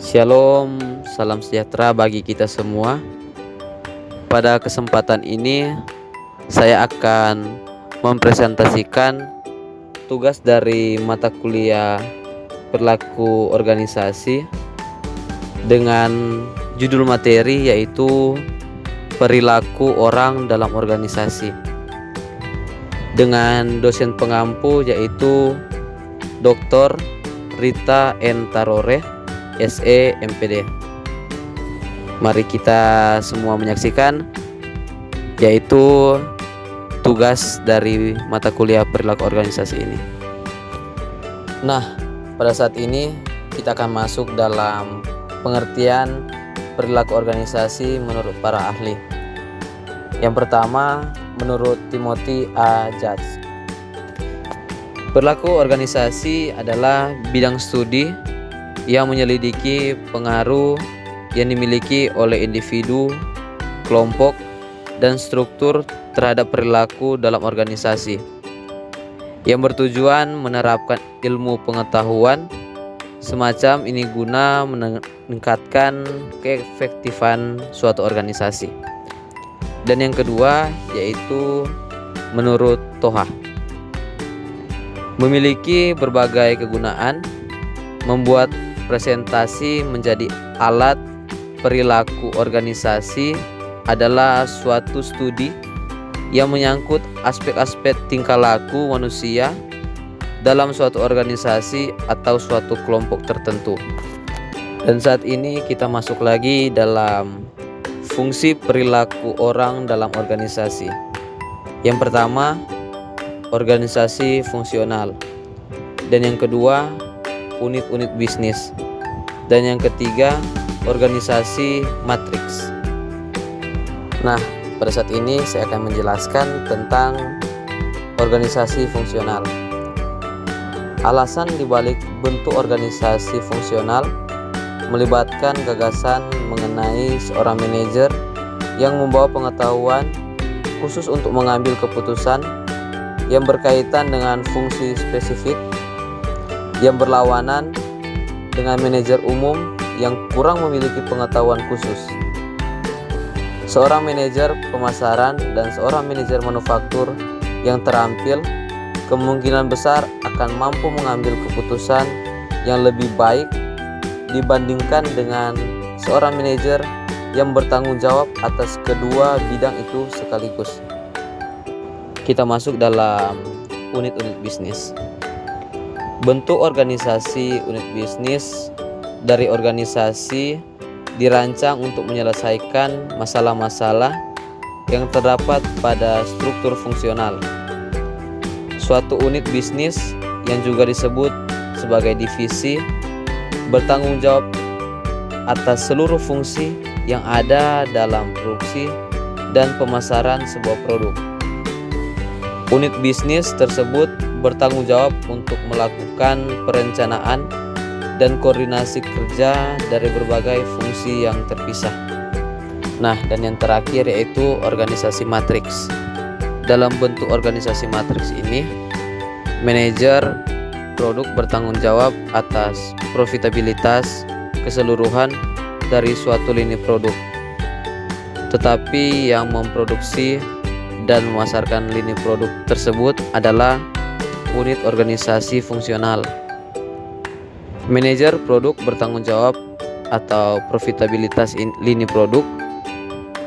Shalom, salam sejahtera bagi kita semua. Pada kesempatan ini, saya akan mempresentasikan tugas dari mata kuliah perilaku organisasi dengan judul materi yaitu perilaku orang dalam organisasi, dengan dosen pengampu yaitu Dr. Rita N. Tarore, SE MPD. Mari kita semua menyaksikan yaitu tugas dari mata kuliah perilaku organisasi ini. Nah, pada saat ini kita akan masuk dalam pengertian perilaku organisasi menurut para ahli. Yang pertama, menurut Timothy A. Judge, perilaku organisasi adalah bidang studi yang menyelidiki pengaruh yang dimiliki oleh individu, kelompok, dan struktur terhadap perilaku dalam organisasi, yang bertujuan menerapkan ilmu pengetahuan semacam ini guna meningkatkan keefektifan suatu organisasi. Dan yang kedua yaitu menurut Toha, memiliki berbagai kegunaan, membuat presentasi menjadi alat perilaku organisasi adalah suatu studi yang menyangkut aspek-aspek tingkah laku manusia dalam suatu organisasi atau suatu kelompok tertentu. Dan saat ini kita masuk lagi dalam fungsi perilaku orang dalam organisasi. Yang pertama, organisasi fungsional. Dan yang kedua, unit-unit bisnis. Dan yang ketiga, organisasi matriks. Nah, pada saat ini saya akan menjelaskan tentang organisasi fungsional. Alasan dibalik bentuk organisasi fungsional melibatkan gagasan mengenai seorang manajer yang membawa pengetahuan khusus untuk mengambil keputusan yang berkaitan dengan fungsi spesifik yang berlawanan dengan manajer umum yang kurang memiliki pengetahuan khusus. Seorang manajer pemasaran dan seorang manajer manufaktur yang terampil kemungkinan besar akan mampu mengambil keputusan yang lebih baik dibandingkan dengan seorang manajer yang bertanggung jawab atas kedua bidang itu sekaligus. Kita masuk dalam unit-unit bisnis. Bentuk organisasi unit bisnis dari organisasi dirancang untuk menyelesaikan masalah-masalah yang terdapat pada struktur fungsional. Suatu unit bisnis yang juga disebut sebagai divisi bertanggung jawab atas seluruh fungsi yang ada dalam produksi dan pemasaran sebuah produk. Unit bisnis tersebut bertanggung jawab untuk melakukan perencanaan dan koordinasi kerja dari berbagai fungsi yang terpisah. Nah, dan yang terakhir yaitu organisasi matriks. Dalam bentuk organisasi matriks ini, manajer produk bertanggung jawab atas profitabilitas keseluruhan dari suatu lini produk. Tetapi yang memproduksi dan memasarkan lini produk tersebut adalah unit organisasi fungsional. Manajer produk bertanggung jawab atau profitabilitas lini produk,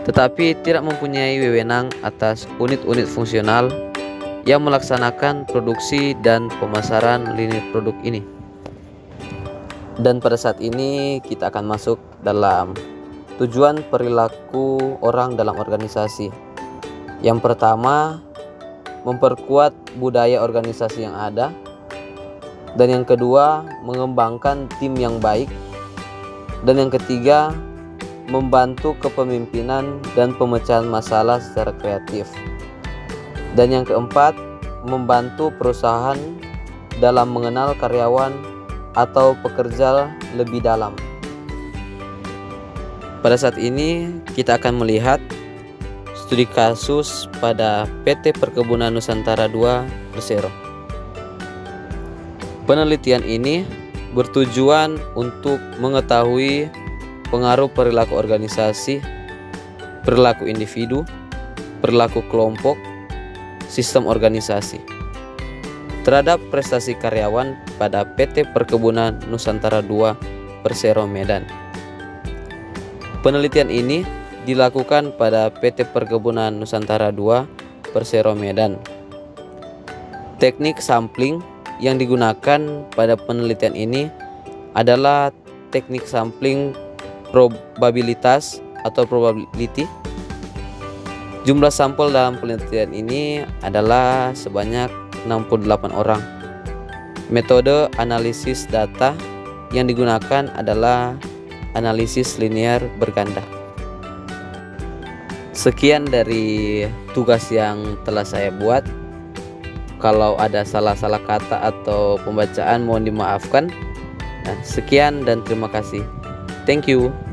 tetapi tidak mempunyai wewenang atas unit-unit fungsional yang melaksanakan produksi dan pemasaran lini produk ini. Dan pada saat ini kita akan masuk dalam tujuan perilaku orang dalam organisasi. Yang pertama, memperkuat budaya organisasi yang ada. Dan yang kedua, mengembangkan tim yang baik. Dan yang ketiga, membantu kepemimpinan dan pemecahan masalah secara kreatif. Dan yang keempat, membantu perusahaan dalam mengenal karyawan atau pekerja lebih dalam. Pada saat ini kita akan melihat studi kasus pada PT Perkebunan Nusantara II Persero. Penelitian ini bertujuan untuk mengetahui pengaruh perilaku organisasi, perilaku individu, perilaku kelompok, sistem organisasi terhadap prestasi karyawan pada PT Perkebunan Nusantara II Persero Medan. Penelitian ini dilakukan pada PT Perkebunan Nusantara II Persero Medan. Teknik sampling yang digunakan pada penelitian ini adalah teknik sampling probabilitas atau probability. Jumlah sampel dalam penelitian ini adalah sebanyak 68 orang. Metode analisis data yang digunakan adalah analisis linear berganda. Sekian dari tugas yang telah saya buat. Kalau ada salah-salah kata atau pembacaan mohon dimaafkan. Sekian dan terima kasih. Thank you.